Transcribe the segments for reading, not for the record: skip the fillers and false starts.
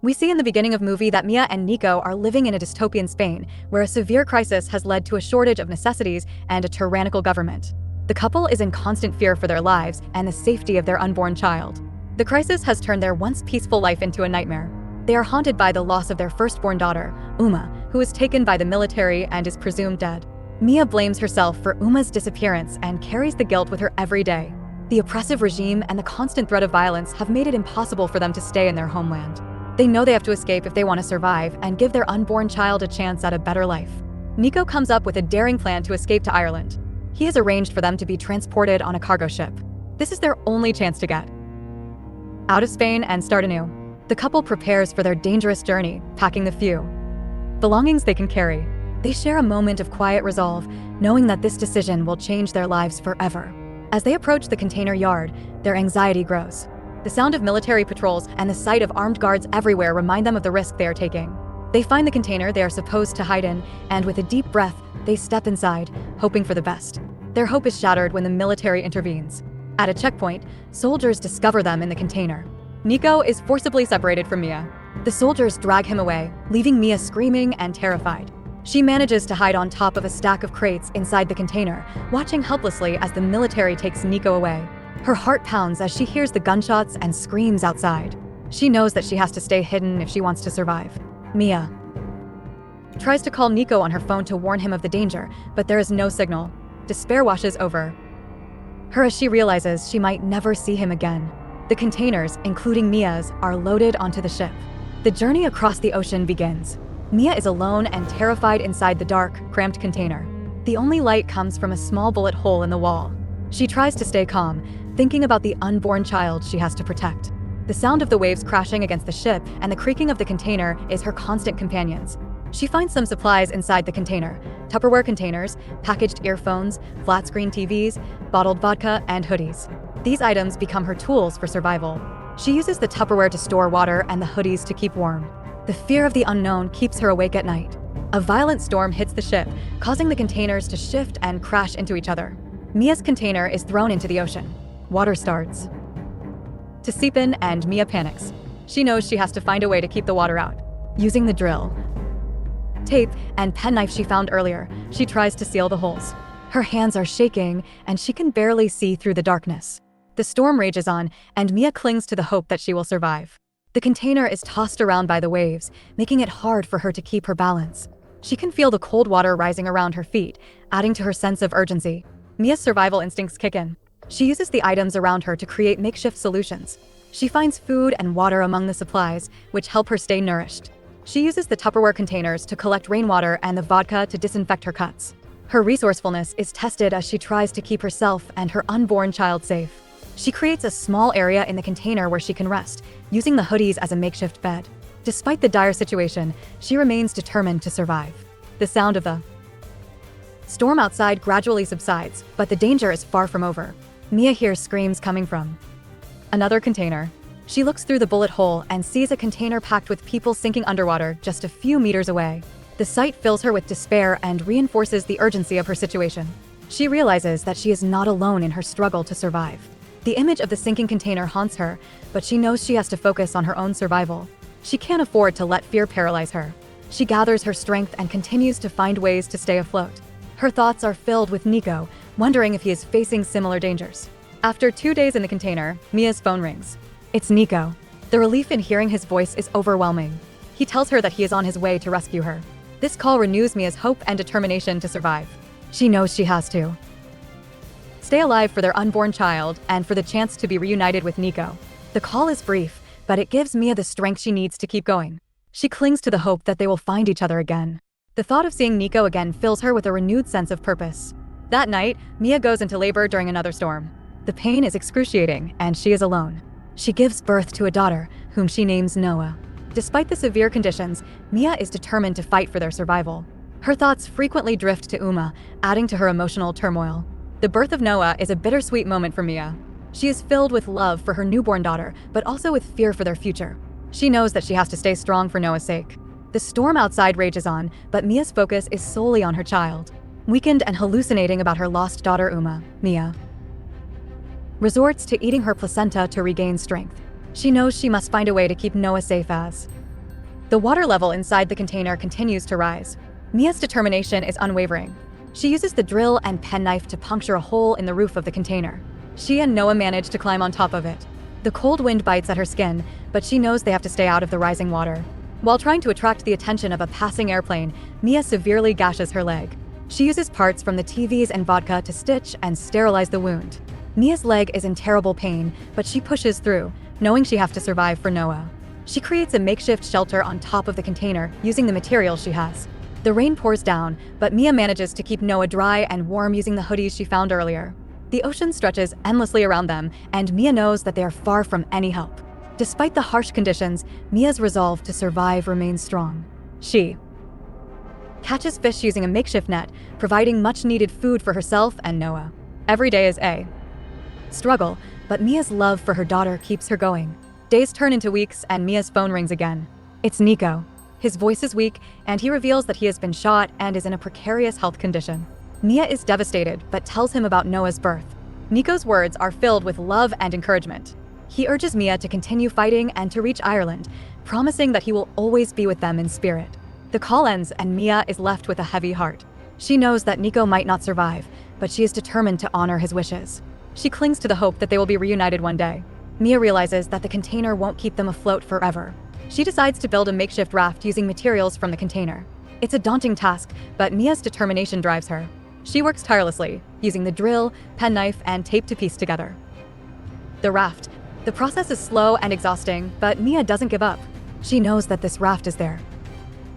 We see in the beginning of movie that Mia and Nico are living in a dystopian Spain, where a severe crisis has led to a shortage of necessities and a tyrannical government. The couple is in constant fear for their lives and the safety of their unborn child. The crisis has turned their once peaceful life into a nightmare. They are haunted by the loss of their firstborn daughter, Uma, who is taken by the military and is presumed dead. Mia blames herself for Uma's disappearance and carries the guilt with her every day. The oppressive regime and the constant threat of violence have made it impossible for them to stay in their homeland. They know they have to escape if they want to survive and give their unborn child a chance at a better life. Nico comes up with a daring plan to escape to Ireland. He has arranged for them to be transported on a cargo ship. This is their only chance to get out of Spain and start anew. The couple prepares for their dangerous journey, packing the few belongings they can carry. They share a moment of quiet resolve, knowing that this decision will change their lives forever. As they approach the container yard, their anxiety grows. The sound of military patrols and the sight of armed guards everywhere remind them of the risk they are taking. They find the container they are supposed to hide in, and with a deep breath, they step inside, hoping for the best. Their hope is shattered when the military intervenes. At a checkpoint, soldiers discover them in the container. Nico is forcibly separated from Mia. The soldiers drag him away, leaving Mia screaming and terrified. She manages to hide on top of a stack of crates inside the container, watching helplessly as the military takes Nico away. Her heart pounds as she hears the gunshots and screams outside. She knows that she has to stay hidden if she wants to survive. Mia tries to call Nico on her phone to warn him of the danger, but there is no signal. Despair washes over her as she realizes she might never see him again. The containers, including Mia's, are loaded onto the ship. The journey across the ocean begins. Mia is alone and terrified inside the dark, cramped container. The only light comes from a small bullet hole in the wall. She tries to stay calm, thinking about the unborn child she has to protect. The sound of the waves crashing against the ship and the creaking of the container is her constant companions. She finds some supplies inside the container: Tupperware containers, packaged earphones, flat-screen TVs, bottled vodka, and hoodies. These items become her tools for survival. She uses the Tupperware to store water and the hoodies to keep warm. The fear of the unknown keeps her awake at night. A violent storm hits the ship, causing the containers to shift and crash into each other. Mia's container is thrown into the ocean. Water starts to seep in and Mia panics. She knows she has to find a way to keep the water out. Using the drill, tape, and penknife she found earlier, she tries to seal the holes. Her hands are shaking and she can barely see through the darkness. The storm rages on and Mia clings to the hope that she will survive. The container is tossed around by the waves, making it hard for her to keep her balance. She can feel the cold water rising around her feet, adding to her sense of urgency. Mia's survival instincts kick in. She uses the items around her to create makeshift solutions. She finds food and water among the supplies, which help her stay nourished. She uses the Tupperware containers to collect rainwater and the vodka to disinfect her cuts. Her resourcefulness is tested as she tries to keep herself and her unborn child safe. She creates a small area in the container where she can rest, using the hoodies as a makeshift bed. Despite the dire situation, she remains determined to survive. The sound of the storm outside gradually subsides, but the danger is far from over. Mia hears screams coming from another container. She looks through the bullet hole and sees a container packed with people sinking underwater just a few meters away. The sight fills her with despair and reinforces the urgency of her situation. She realizes that she is not alone in her struggle to survive. The image of the sinking container haunts her, but she knows she has to focus on her own survival. She can't afford to let fear paralyze her. She gathers her strength and continues to find ways to stay afloat. Her thoughts are filled with Nico, wondering if he is facing similar dangers. After 2 days in the container, Mia's phone rings. It's Nico. The relief in hearing his voice is overwhelming. He tells her that he is on his way to rescue her. This call renews Mia's hope and determination to survive. She knows she has to stay alive for their unborn child and for the chance to be reunited with Nico. The call is brief, but it gives Mia the strength she needs to keep going. She clings to the hope that they will find each other again. The thought of seeing Nico again fills her with a renewed sense of purpose. That night, Mia goes into labor during another storm. The pain is excruciating, and she is alone. She gives birth to a daughter, whom she names Noah. Despite the severe conditions, Mia is determined to fight for their survival. Her thoughts frequently drift to Uma, adding to her emotional turmoil. The birth of Noah is a bittersweet moment for Mia. She is filled with love for her newborn daughter, but also with fear for their future. She knows that she has to stay strong for Noah's sake. The storm outside rages on, but Mia's focus is solely on her child. Weakened and hallucinating about her lost daughter Uma, Mia resorts to eating her placenta to regain strength. She knows she must find a way to keep Noah safe as The water level inside the container continues to rise. Mia's determination is unwavering. She uses the drill and penknife to puncture a hole in the roof of the container. She and Noah manage to climb on top of it. The cold wind bites at her skin, but she knows they have to stay out of the rising water. While trying to attract the attention of a passing airplane, Mia severely gashes her leg. She uses parts from the TVs and vodka to stitch and sterilize the wound. Mia's leg is in terrible pain, but she pushes through, knowing she has to survive for Noah. She creates a makeshift shelter on top of the container using the materials she has. The rain pours down, but Mia manages to keep Noah dry and warm using the hoodies she found earlier. The ocean stretches endlessly around them, and Mia knows that they are far from any help. Despite the harsh conditions, Mia's resolve to survive remains strong. She catches fish using a makeshift net, providing much-needed food for herself and Noah. Every day is a struggle, but Mia's love for her daughter keeps her going. Days turn into weeks, and Mia's phone rings again. It's Nico. His voice is weak, and he reveals that he has been shot and is in a precarious health condition. Mia is devastated, but tells him about Noah's birth. Nico's words are filled with love and encouragement. He urges Mia to continue fighting and to reach Ireland, promising that he will always be with them in spirit. The call ends, and Mia is left with a heavy heart. She knows that Nico might not survive, but she is determined to honor his wishes. She clings to the hope that they will be reunited one day. Mia realizes that the container won't keep them afloat forever. She decides to build a makeshift raft using materials from the container. It's a daunting task, but Mia's determination drives her. She works tirelessly, using the drill, penknife, and tape to piece together the raft. The process is slow and exhausting, but Mia doesn't give up. She knows that this raft is their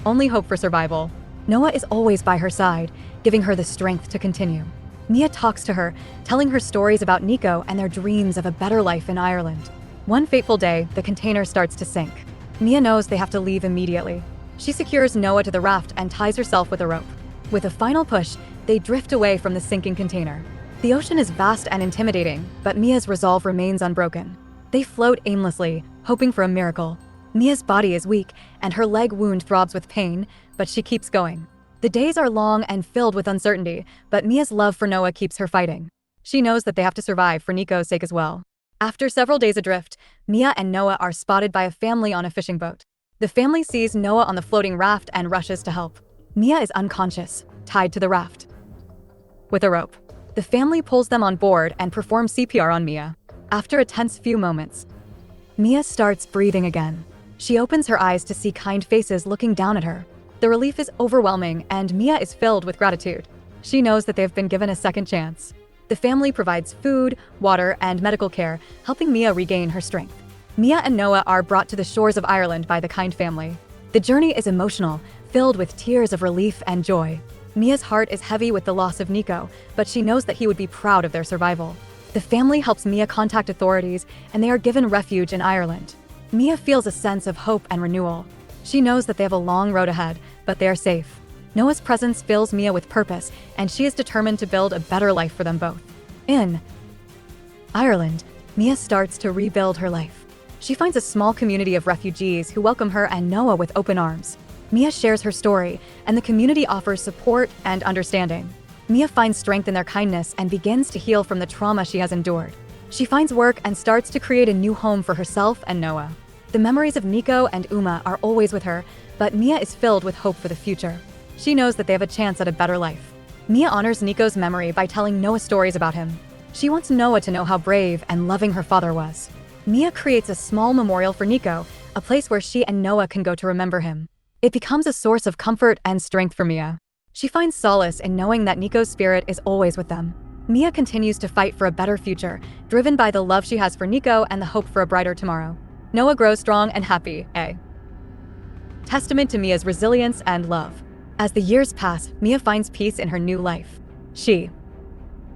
only hope for survival. Noah is always by her side, giving her the strength to continue. Mia talks to her, telling her stories about Nico and their dreams of a better life in Ireland. One fateful day, the container starts to sink. Mia knows they have to leave immediately. She secures Noah to the raft and ties herself with a rope. With a final push, they drift away from the sinking container. The ocean is vast and intimidating, but Mia's resolve remains unbroken. They float aimlessly, hoping for a miracle. Mia's body is weak, and her leg wound throbs with pain, but she keeps going. The days are long and filled with uncertainty, but Mia's love for Noah keeps her fighting. She knows that they have to survive for Nico's sake as well. After several days adrift, Mia and Noah are spotted by a family on a fishing boat. The family sees Noah on the floating raft and rushes to help. Mia is unconscious, tied to the raft with a rope. The family pulls them on board and performs CPR on Mia. After a tense few moments, Mia starts breathing again. She opens her eyes to see kind faces looking down at her. The relief is overwhelming, and Mia is filled with gratitude. She knows that they have been given a second chance. The family provides food, water, and medical care, helping Mia regain her strength. Mia and Noah are brought to the shores of Ireland by the kind family. The journey is emotional, filled with tears of relief and joy. Mia's heart is heavy with the loss of Nico, but she knows that he would be proud of their survival. The family helps Mia contact authorities, and they are given refuge in Ireland. Mia feels a sense of hope and renewal. She knows that they have a long road ahead, but they are safe. Noah's presence fills Mia with purpose, and she is determined to build a better life for them both. In Ireland, Mia starts to rebuild her life. She finds a small community of refugees who welcome her and Noah with open arms. Mia shares her story, and the community offers support and understanding. Mia finds strength in their kindness and begins to heal from the trauma she has endured. She finds work and starts to create a new home for herself and Noah. The memories of Nico and Uma are always with her, but Mia is filled with hope for the future. She knows that they have a chance at a better life. Mia honors Nico's memory by telling Noah stories about him. She wants Noah to know how brave and loving her father was. Mia creates a small memorial for Nico, a place where she and Noah can go to remember him. It becomes a source of comfort and strength for Mia. She finds solace in knowing that Nico's spirit is always with them. Mia continues to fight for a better future, driven by the love she has for Nico and the hope for a brighter tomorrow. Noah grows strong and happy, a testament to Mia's resilience and love. As the years pass, Mia finds peace in her new life. She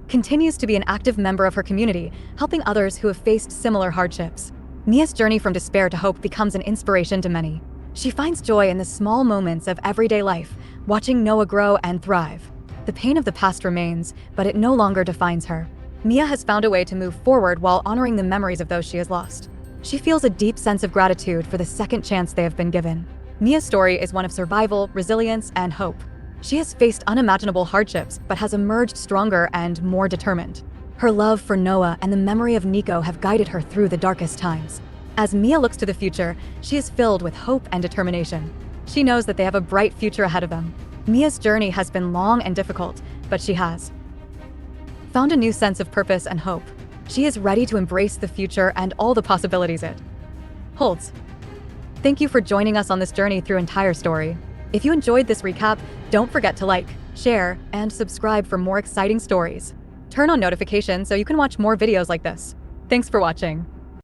continues to be an active member of her community, helping others who have faced similar hardships. Mia's journey from despair to hope becomes an inspiration to many. She finds joy in the small moments of everyday life, watching Noah grow and thrive. The pain of the past remains, but it no longer defines her. Mia has found a way to move forward while honoring the memories of those she has lost. She feels a deep sense of gratitude for the second chance they have been given. Mia's story is one of survival, resilience, and hope. She has faced unimaginable hardships, but has emerged stronger and more determined. Her love for Noah and the memory of Nico have guided her through the darkest times. As Mia looks to the future, she is filled with hope and determination. She knows that they have a bright future ahead of them. Mia's journey has been long and difficult, but she has found a new sense of purpose and hope. She is ready to embrace the future and all the possibilities it holds. Thank you for joining us on this journey through entire story. If you enjoyed this recap, don't forget to like, share, and subscribe for more exciting stories. Turn on notifications so you can watch more videos like this. Thanks for watching.